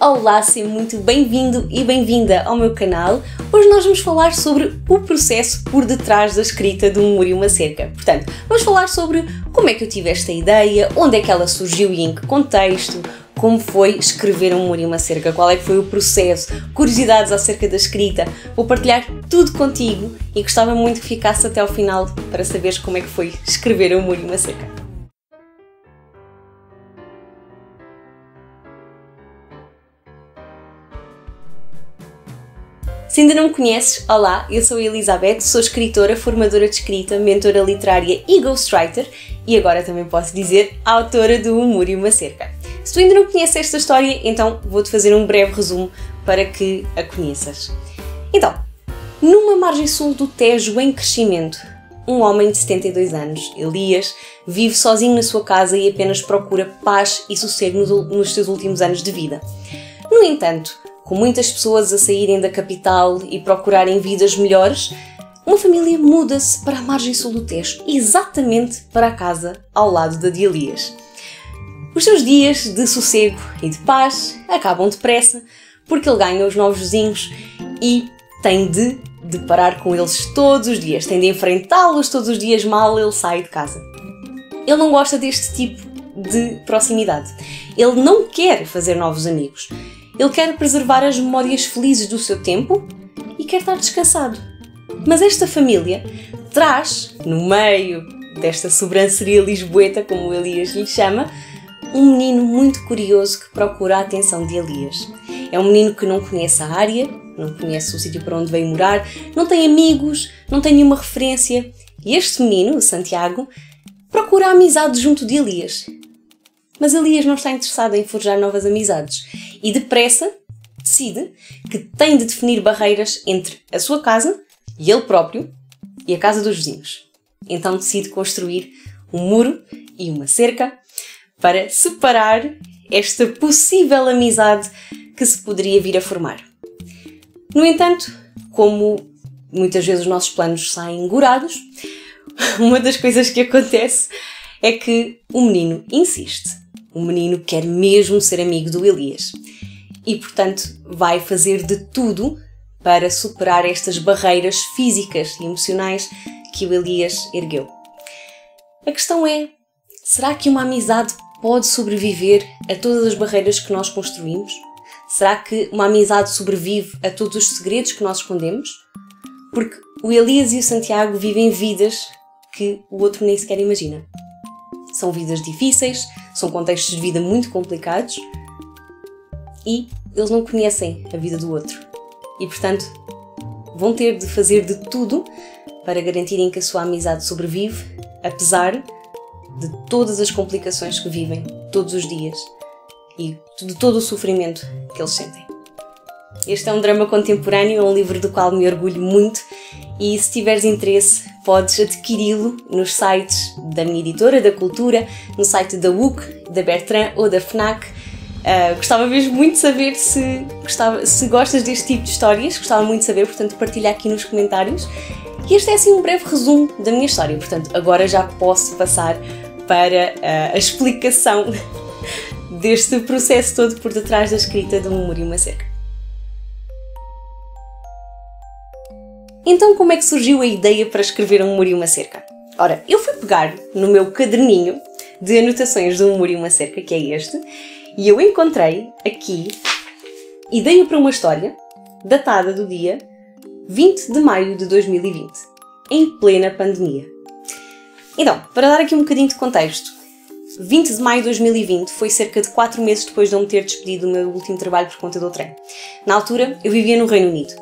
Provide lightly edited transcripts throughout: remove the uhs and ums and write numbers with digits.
Olá, seja muito bem-vindo e bem-vinda ao meu canal. Hoje nós vamos falar sobre o processo por detrás da escrita de um muro e uma cerca. Portanto, vamos falar sobre como é que eu tive esta ideia, onde é que ela surgiu e em que contexto, como foi escrever um muro e uma cerca, qual é que foi o processo, curiosidades acerca da escrita. Vou partilhar tudo contigo e gostava muito que ficasse até ao final para saberes como é que foi escrever um muro e uma cerca. Se ainda não me conheces, olá, eu sou a Elizabeth, sou escritora, formadora de escrita, mentora literária e ghostwriter e agora também posso dizer autora do Um Muro e uma Cerca. Se tu ainda não conheces esta história, então vou-te fazer um breve resumo para que a conheças. Então, numa margem sul do Tejo em crescimento, um homem de 72 anos, Elias, vive sozinho na sua casa e apenas procura paz e sossego nos seus últimos anos de vida. No entanto, com muitas pessoas a saírem da capital e procurarem vidas melhores, uma família muda-se para a margem sul do Tejo, exatamente para a casa ao lado da de Elias. Os seus dias de sossego e de paz acabam depressa, porque ele ganha os novos vizinhos e tem de deparar com eles todos os dias, tem de enfrentá-los todos os dias mal ele sai de casa. Ele não gosta deste tipo de proximidade. Ele não quer fazer novos amigos. Ele quer preservar as memórias felizes do seu tempo e quer estar descansado. Mas esta família traz, no meio desta sobranceria lisboeta, como Elias lhe chama, um menino muito curioso que procura a atenção de Elias. É um menino que não conhece a área, não conhece o sítio para onde veio morar, não tem amigos, não tem nenhuma referência. E este menino, o Santiago, procura a amizade junto de Elias. Mas Elias não está interessado em forjar novas amizades e depressa decide que tem de definir barreiras entre a sua casa e ele próprio e a casa dos vizinhos. Então decide construir um muro e uma cerca para separar esta possível amizade que se poderia vir a formar. No entanto, como muitas vezes os nossos planos saem gorados, uma das coisas que acontece é que o menino insiste. O menino quer mesmo ser amigo do Elias e, portanto, vai fazer de tudo para superar estas barreiras físicas e emocionais que o Elias ergueu. A questão é, será que uma amizade pode sobreviver a todas as barreiras que nós construímos? Será que uma amizade sobrevive a todos os segredos que nós escondemos? Porque o Elias e o Santiago vivem vidas que o outro nem sequer imagina. São vidas difíceis, são contextos de vida muito complicados e eles não conhecem a vida do outro. E, portanto, vão ter de fazer de tudo para garantirem que a sua amizade sobrevive, apesar de todas as complicações que vivem todos os dias e de todo o sofrimento que eles sentem. Este é um drama contemporâneo, é um livro do qual me orgulho muito e, se tiveres interesse, podes adquiri-lo nos sites da minha editora, da Cultura, no site da UC, da Bertrand ou da FNAC. Gostava mesmo muito de saber se gostas deste tipo de histórias, gostava muito de saber, portanto partilha aqui nos comentários. E este é assim um breve resumo da minha história, portanto agora já posso passar para a explicação deste processo todo por detrás da escrita de Um Muro e uma Cerca. Então, como é que surgiu a ideia para escrever Um Muro e uma Cerca? Ora, eu fui pegar no meu caderninho de anotações de Um Muro e uma Cerca, que é este, e eu encontrei aqui ideia para uma história datada do dia 20 de maio de 2020, em plena pandemia. Então, para dar aqui um bocadinho de contexto, 20 de maio de 2020 foi cerca de 4 meses depois de eu me ter despedido do meu último trabalho por conta do trem. Na altura, eu vivia no Reino Unido.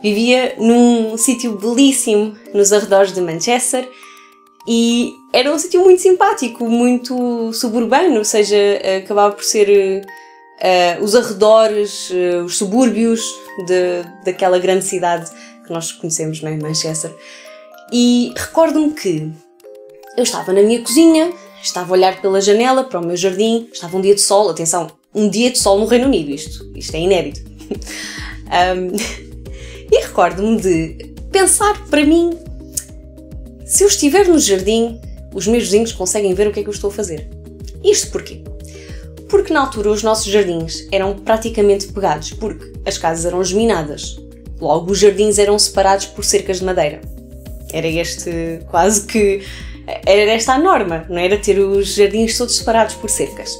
Vivia num sítio belíssimo nos arredores de Manchester e era um sítio muito simpático, muito suburbano, ou seja, acabava por ser os arredores, os subúrbios daquela grande cidade que nós conhecemos, não é? Manchester. E recordo-me que eu estava na minha cozinha, estava a olhar pela janela para o meu jardim, estava um dia de sol, atenção, um dia de sol no Reino Unido, isto é inédito. E recordo-me de pensar para mim, se eu estiver no jardim, os meus vizinhos conseguem ver o que é que eu estou a fazer. Isto porquê? Porque na altura os nossos jardins eram praticamente pegados, porque as casas eram geminadas. Logo, os jardins eram separados por cercas de madeira. Era esta a norma, não era ter os jardins todos separados por cercas.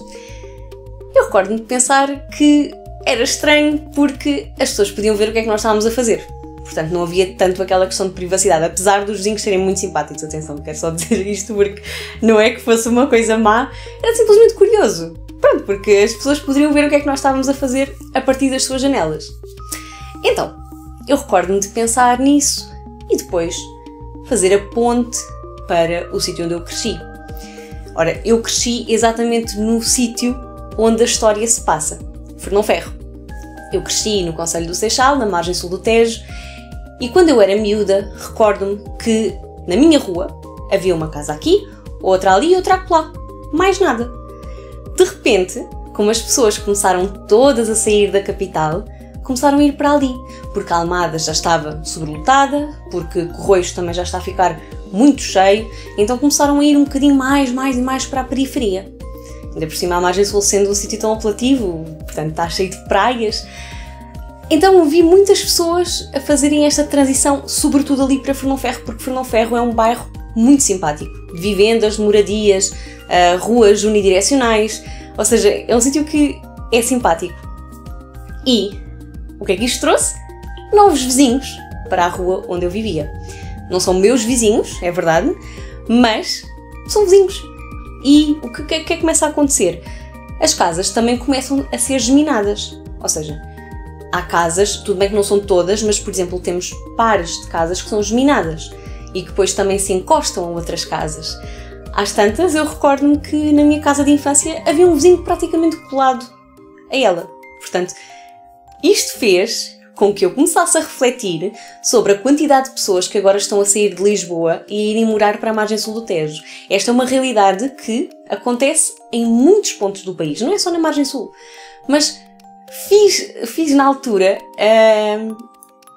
Eu recordo-me de pensar que era estranho porque as pessoas podiam ver o que é que nós estávamos a fazer. Portanto, não havia tanto aquela questão de privacidade, apesar dos vizinhos serem muito simpáticos. Atenção, quero só dizer isto porque não é que fosse uma coisa má, era simplesmente curioso. Pronto, porque as pessoas poderiam ver o que é que nós estávamos a fazer a partir das suas janelas. Então, eu recordo-me de pensar nisso e depois fazer a ponte para o sítio onde eu cresci. Ora, eu cresci exatamente no sítio onde a história se passa, Fernãoferro. Eu cresci no concelho do Seixal, na margem sul do Tejo, e quando eu era miúda, recordo-me que na minha rua havia uma casa aqui, outra ali e outra acolá. Mais nada. De repente, como as pessoas começaram todas a sair da capital, começaram a ir para ali, porque a Almada já estava sobrelotada, porque Corroios também já está a ficar muito cheio, então começaram a ir um bocadinho mais e mais para a periferia. Ainda por cima a margem sul sendo um sítio tão apelativo, portanto está cheio de praias. Então vi muitas pessoas a fazerem esta transição, sobretudo ali para Fernãoferro, porque Fernãoferro é um bairro muito simpático. De vivendas, de moradias, ruas unidirecionais, ou seja, é um sítio que é simpático. E o que é que isto trouxe? Novos vizinhos para a rua onde eu vivia. Não são meus vizinhos, é verdade, mas são vizinhos. E o que é que começa a acontecer? As casas também começam a ser geminadas, ou seja, há casas, tudo bem que não são todas, mas por exemplo temos pares de casas que são geminadas e que depois também se encostam a outras casas. Às tantas, eu recordo-me que na minha casa de infância havia um vizinho praticamente colado a ela. Portanto, isto fez com que eu começasse a refletir sobre a quantidade de pessoas que agora estão a sair de Lisboa e irem morar para a margem sul do Tejo. Esta é uma realidade que acontece em muitos pontos do país, não é só na margem sul. Mas fiz na altura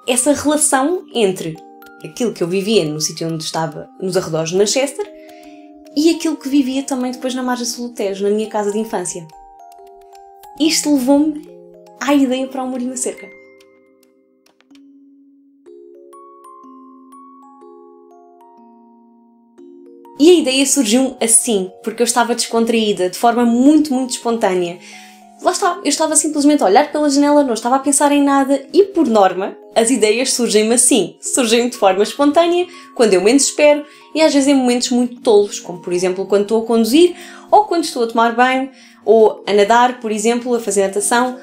essa relação entre aquilo que eu vivia no sítio onde estava, nos arredores de Manchester, e aquilo que vivia também depois na margem sul do Tejo, na minha casa de infância. Isto levou-me à ideia para o Muro e uma Cerca. E a ideia surgiu assim, porque eu estava descontraída, de forma muito espontânea. Lá está, eu estava simplesmente a olhar pela janela, não estava a pensar em nada e, por norma, as ideias surgem-me assim. Surgem de forma espontânea, quando eu menos espero e às vezes em momentos muito tolos, como por exemplo quando estou a conduzir ou quando estou a tomar banho ou a nadar, por exemplo, a fazer natação.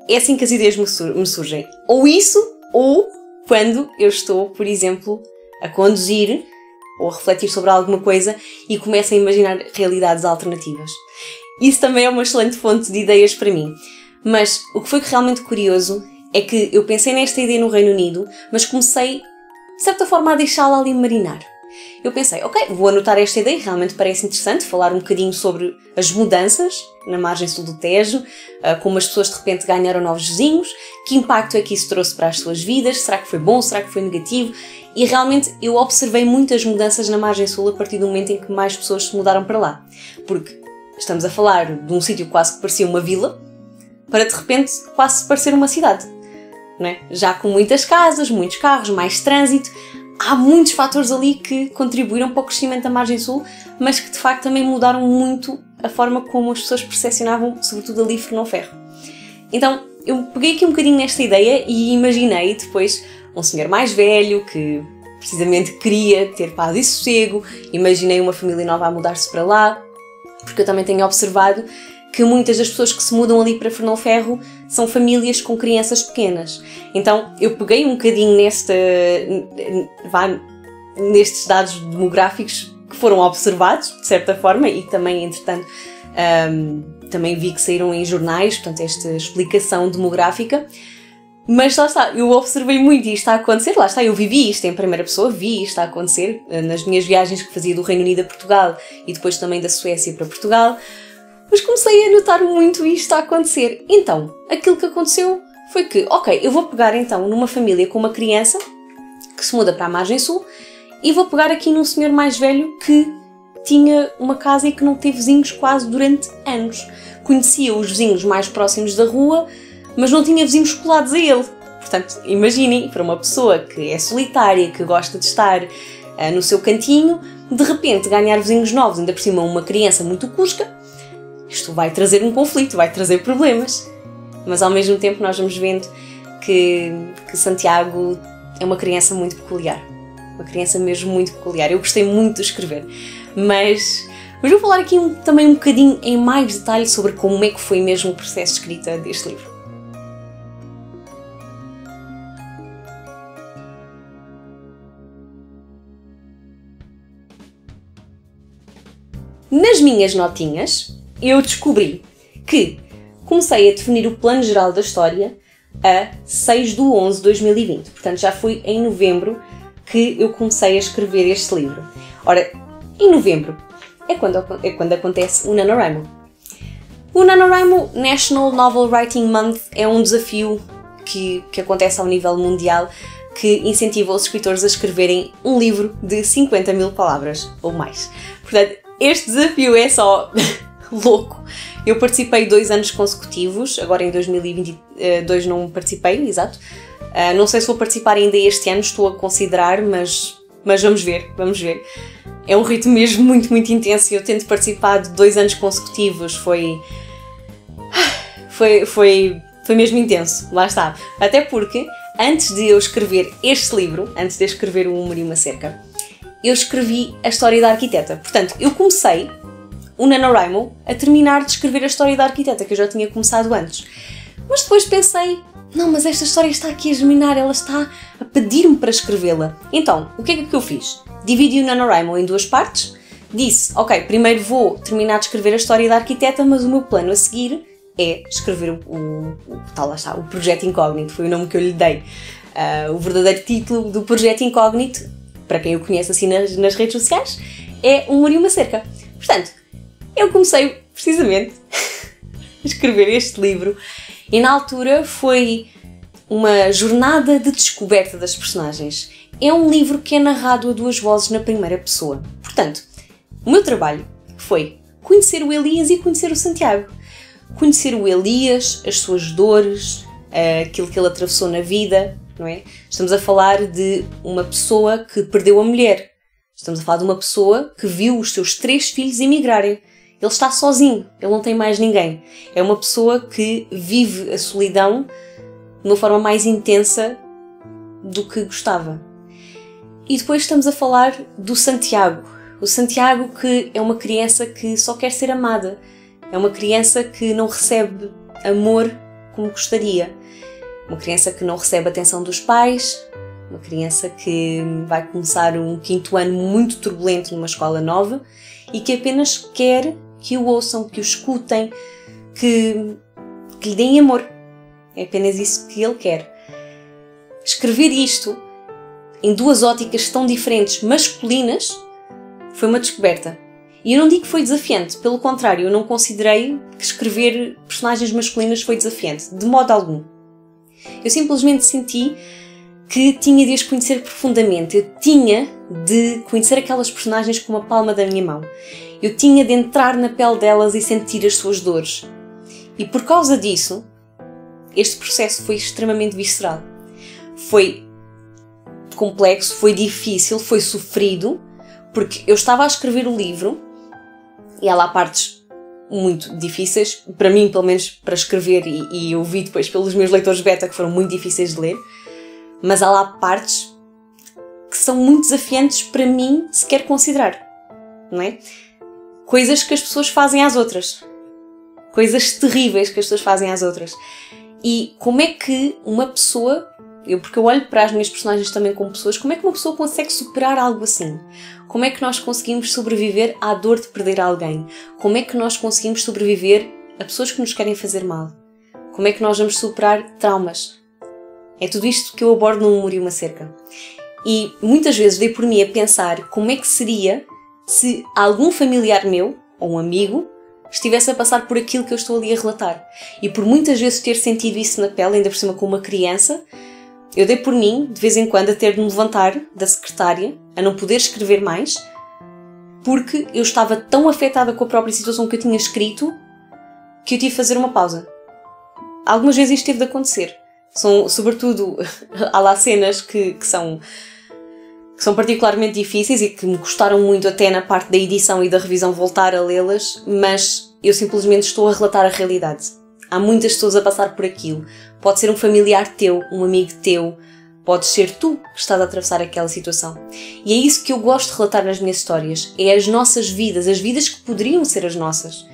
É assim que as ideias me surgem. Ou isso, ou quando eu estou, por exemplo, a conduzir ou a refletir sobre alguma coisa e começo a imaginar realidades alternativas. Isso também é uma excelente fonte de ideias para mim. Mas o que foi realmente curioso é que eu pensei nesta ideia no Reino Unido, mas comecei, de certa forma, a deixá-la ali marinar. Eu pensei, ok, vou anotar esta ideia, realmente parece interessante, falar um bocadinho sobre as mudanças na margem sul do Tejo, como as pessoas de repente ganharam novos vizinhos, que impacto é que isso trouxe para as suas vidas, será que foi bom, será que foi negativo? E realmente eu observei muitas mudanças na margem sul a partir do momento em que mais pessoas se mudaram para lá. Porque estamos a falar de um sítio quase que parecia uma vila, para de repente quase parecer uma cidade. Não é? Já com muitas casas, muitos carros, mais trânsito, há muitos fatores ali que contribuíram para o crescimento da margem sul, mas que de facto também mudaram muito a forma como as pessoas percepcionavam, sobretudo ali Fernãoferro. Então eu peguei aqui um bocadinho nesta ideia e imaginei depois um senhor mais velho que precisamente queria ter paz e sossego, imaginei uma família nova a mudar-se para lá, porque eu também tenho observado que muitas das pessoas que se mudam ali para Fernãoferro são famílias com crianças pequenas. Então eu peguei um bocadinho nestes dados demográficos que foram observados, de certa forma, e também, entretanto, também vi que saíram em jornais, portanto, esta explicação demográfica. Mas lá está, eu observei muito isto a acontecer, lá está, eu vivi isto em primeira pessoa, vi isto a acontecer nas minhas viagens que fazia do Reino Unido a Portugal e depois também da Suécia para Portugal, mas comecei a notar muito isto a acontecer. Então, aquilo que aconteceu foi que, ok, eu vou pegar então numa família com uma criança que se muda para a margem sul e vou pegar aqui num senhor mais velho que tinha uma casa e que não teve vizinhos quase durante anos. Conhecia os vizinhos mais próximos da rua, mas não tinha vizinhos colados a ele. Portanto, imaginem, para uma pessoa que é solitária, que gosta de estar no seu cantinho, de repente ganhar vizinhos novos, ainda por cima uma criança muito cusca, isto vai trazer um conflito, vai trazer problemas. Mas ao mesmo tempo nós vamos vendo que Santiago é uma criança muito peculiar. Uma criança mesmo muito peculiar. Eu gostei muito de escrever. Mas vou falar aqui também um bocadinho em mais detalhe sobre como é que foi mesmo o processo de escrita deste livro. Nas minhas notinhas, eu descobri que comecei a definir o plano geral da história a 6/11/2020. Portanto, já foi em novembro que eu comecei a escrever este livro. Ora, em novembro é quando acontece o NaNoWriMo. O NaNoWriMo National Novel Writing Month é um desafio que acontece ao nível mundial que incentiva os escritores a escreverem um livro de 50.000 palavras ou mais. Portanto, este desafio é só louco. Eu participei 2 anos consecutivos, agora em 2022 não participei, exato. Não sei se vou participar ainda este ano, estou a considerar, mas vamos ver. É um ritmo mesmo muito, muito intenso e eu tento participar de 2 anos consecutivos, foi mesmo intenso, lá está. Até porque, antes de eu escrever este livro, antes de escrever O Humor e uma Cerca, eu escrevi a história da arquiteta. Portanto, eu comecei o NaNoWriMo a terminar de escrever a história da arquiteta, que eu já tinha começado antes. Mas depois pensei, não, mas esta história está aqui a germinar, ela está a pedir-me para escrevê-la. Então, o que é que eu fiz? Dividi o NaNoWriMo em 2 partes, disse, ok, primeiro vou terminar de escrever a história da arquiteta, mas o meu plano a seguir é escrever o Projeto Incógnito, foi o nome que eu lhe dei. O verdadeiro título do Projeto Incógnito, para quem o conhece assim nas redes sociais, é Um Muro e uma Cerca. Portanto, eu comecei precisamente a escrever este livro e na altura foi uma jornada de descoberta das personagens. É um livro que é narrado a 2 vozes na primeira pessoa. Portanto, o meu trabalho foi conhecer o Elias e conhecer o Santiago. Conhecer o Elias, as suas dores, aquilo que ele atravessou na vida, não é? Estamos a falar de uma pessoa que perdeu a mulher. Estamos a falar de uma pessoa que viu os seus 3 filhos emigrarem. Ele está sozinho, ele não tem mais ninguém. É uma pessoa que vive a solidão de uma forma mais intensa do que gostava. E depois estamos a falar do Santiago. O Santiago que é uma criança que só quer ser amada. É uma criança que não recebe amor como gostaria. Uma criança que não recebe a atenção dos pais. Uma criança que vai começar um 5º ano muito turbulento numa escola nova e que apenas quer que o ouçam, que o escutem, que lhe deem amor. É apenas isso que ele quer. Escrever isto em 2 óticas tão diferentes, masculinas, foi uma descoberta. E eu não digo que foi desafiante, pelo contrário, eu não considerei que escrever personagens masculinas foi desafiante, de modo algum. Eu simplesmente senti que tinha de as conhecer profundamente, eu tinha de conhecer aquelas personagens com a palma da minha mão. Eu tinha de entrar na pele delas e sentir as suas dores. E por causa disso, este processo foi extremamente visceral. Foi complexo, foi difícil, foi sofrido, porque eu estava a escrever o livro e há lá partes muito difíceis, para mim pelo menos para escrever e eu vi depois pelos meus leitores beta que foram muito difíceis de ler, mas há lá partes que são muito desafiantes para mim sequer considerar, não é? Coisas que as pessoas fazem às outras. Coisas terríveis que as pessoas fazem às outras. E como é que uma pessoa, porque eu olho para as minhas personagens também como pessoas, como é que uma pessoa consegue superar algo assim? Como é que nós conseguimos sobreviver à dor de perder alguém? Como é que nós conseguimos sobreviver a pessoas que nos querem fazer mal? Como é que nós vamos superar traumas? É tudo isto que eu abordo no Um Muro e uma Cerca. E muitas vezes dei por mim a pensar como é que seria se algum familiar meu, ou um amigo, estivesse a passar por aquilo que eu estou ali a relatar. E por muitas vezes ter sentido isso na pele, ainda por cima com uma criança, eu dei por mim, de vez em quando, a ter de me levantar da secretária, a não poder escrever mais, porque eu estava tão afetada com a própria situação que eu tinha escrito que eu tive de fazer uma pausa. Algumas vezes isto teve de acontecer. Sobretudo, há lá cenas que são particularmente difíceis e que me custaram muito até na parte da edição e da revisão voltar a lê-las, mas eu simplesmente estou a relatar a realidade. Há muitas pessoas a passar por aquilo. Pode ser um familiar teu, um amigo teu, pode ser tu que estás a atravessar aquela situação. E é isso que eu gosto de relatar nas minhas histórias. É as nossas vidas, as vidas que poderiam ser as nossas.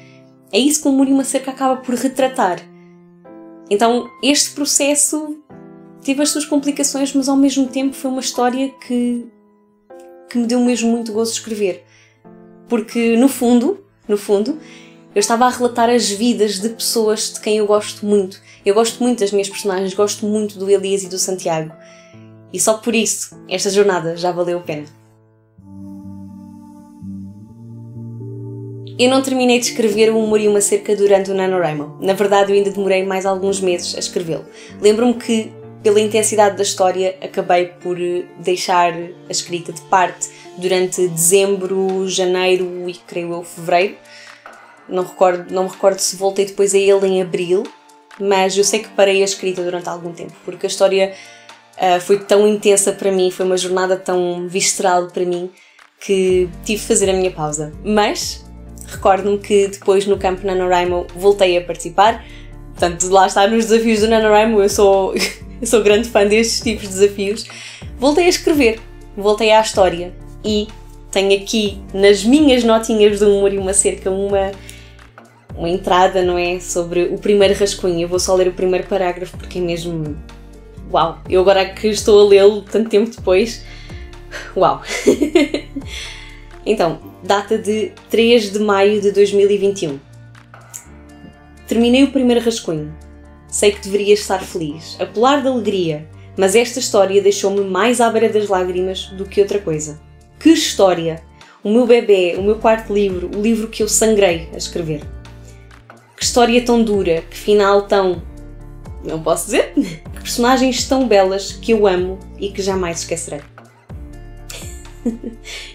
É isso que o Muro e uma Cerca acaba por retratar. Então, este processo teve as suas complicações, mas ao mesmo tempo foi uma história que me deu mesmo muito gozo de escrever. Porque, no fundo, eu estava a relatar as vidas de pessoas de quem eu gosto muito. Eu gosto muito das minhas personagens, gosto muito do Elias e do Santiago. E só por isso, esta jornada já valeu a pena. Eu não terminei de escrever O Muro e uma Cerca durante o NaNoWriMo. Na verdade, eu ainda demorei mais alguns meses a escrevê-lo. Lembro-me que, pela intensidade da história, acabei por deixar a escrita de parte durante dezembro, janeiro e, creio eu, fevereiro. Não me recordo se voltei depois a ele em abril, mas eu sei que parei a escrita durante algum tempo, porque a história foi tão intensa para mim, foi uma jornada tão visceral para mim, que tive de fazer a minha pausa. Mas recordo-me que depois no campo NaNoWriMo voltei a participar, portanto lá está, nos desafios do NaNoWriMo eu sou grande fã destes tipos de desafios. Voltei a escrever, voltei à história e tenho aqui nas minhas notinhas do Muro e uma Cerca uma entrada, não é? Sobre o primeiro rascunho. Eu vou só ler o primeiro parágrafo porque é mesmo... Uau! Eu agora que estou a lê-lo tanto tempo depois... Uau! Então, data de 3 de maio de 2021. Terminei o primeiro rascunho. Sei que deveria estar feliz, a pular de alegria, mas esta história deixou-me mais à beira das lágrimas do que outra coisa. Que história! O meu bebê, o meu quarto livro, o livro que eu sangrei a escrever. Que história tão dura, que final tão... não posso dizer? Que personagens tão belas que eu amo e que jamais esquecerei.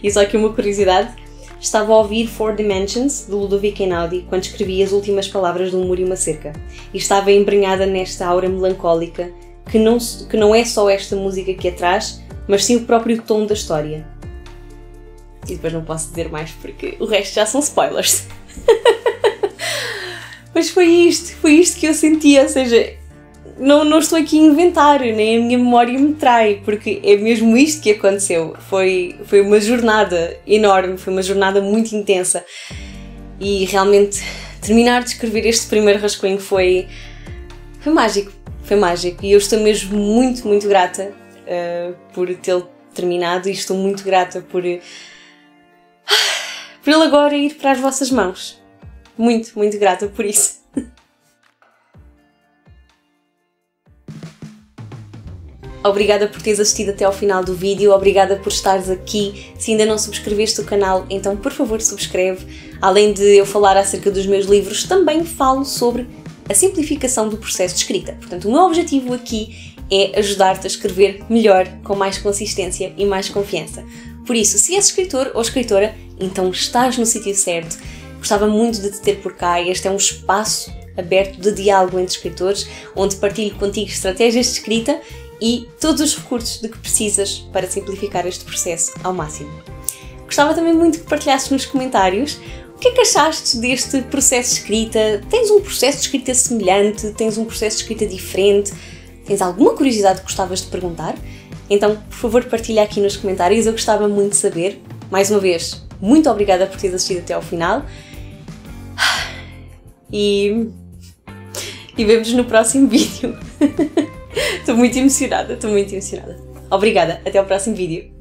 E só aqui uma curiosidade, estava a ouvir Four Dimensions, de Ludovico Einaudi, quando escrevi as últimas palavras de Um Muro e uma Cerca. E estava embrenhada nesta aura melancólica, que não é só esta música que a traz, mas sim o próprio tom da história. E depois não posso dizer mais porque o resto já são spoilers. Mas foi isto que eu sentia, ou seja, não estou aqui a inventar, nem a minha memória me trai, porque é mesmo isto que aconteceu. Foi uma jornada enorme, foi uma jornada muito intensa e realmente terminar de escrever este primeiro rascunho foi mágico, e eu estou mesmo muito, muito grata por tê-lo terminado e estou muito grata por ele agora ir para as vossas mãos. Muito, muito grata por isso. Obrigada por teres assistido até ao final do vídeo, obrigada por estares aqui. Se ainda não subscreveste o canal, então por favor subscreve. Além de eu falar acerca dos meus livros, também falo sobre a simplificação do processo de escrita. Portanto, o meu objetivo aqui é ajudar-te a escrever melhor, com mais consistência e mais confiança. Por isso, se és escritor ou escritora, então estás no sítio certo. Gostava muito de te ter por cá. Este é um espaço aberto de diálogo entre escritores, onde partilho contigo estratégias de escrita e todos os recursos de que precisas para simplificar este processo ao máximo. Gostava também muito que partilhasses nos comentários o que é que achaste deste processo de escrita. Tens um processo de escrita semelhante? Tens um processo de escrita diferente? Tens alguma curiosidade que gostavas de perguntar? Então, por favor, partilha aqui nos comentários, eu gostava muito de saber. Mais uma vez, muito obrigada por teres assistido até ao final. E vemo-nos no próximo vídeo. Estou muito emocionada. Obrigada, até ao próximo vídeo.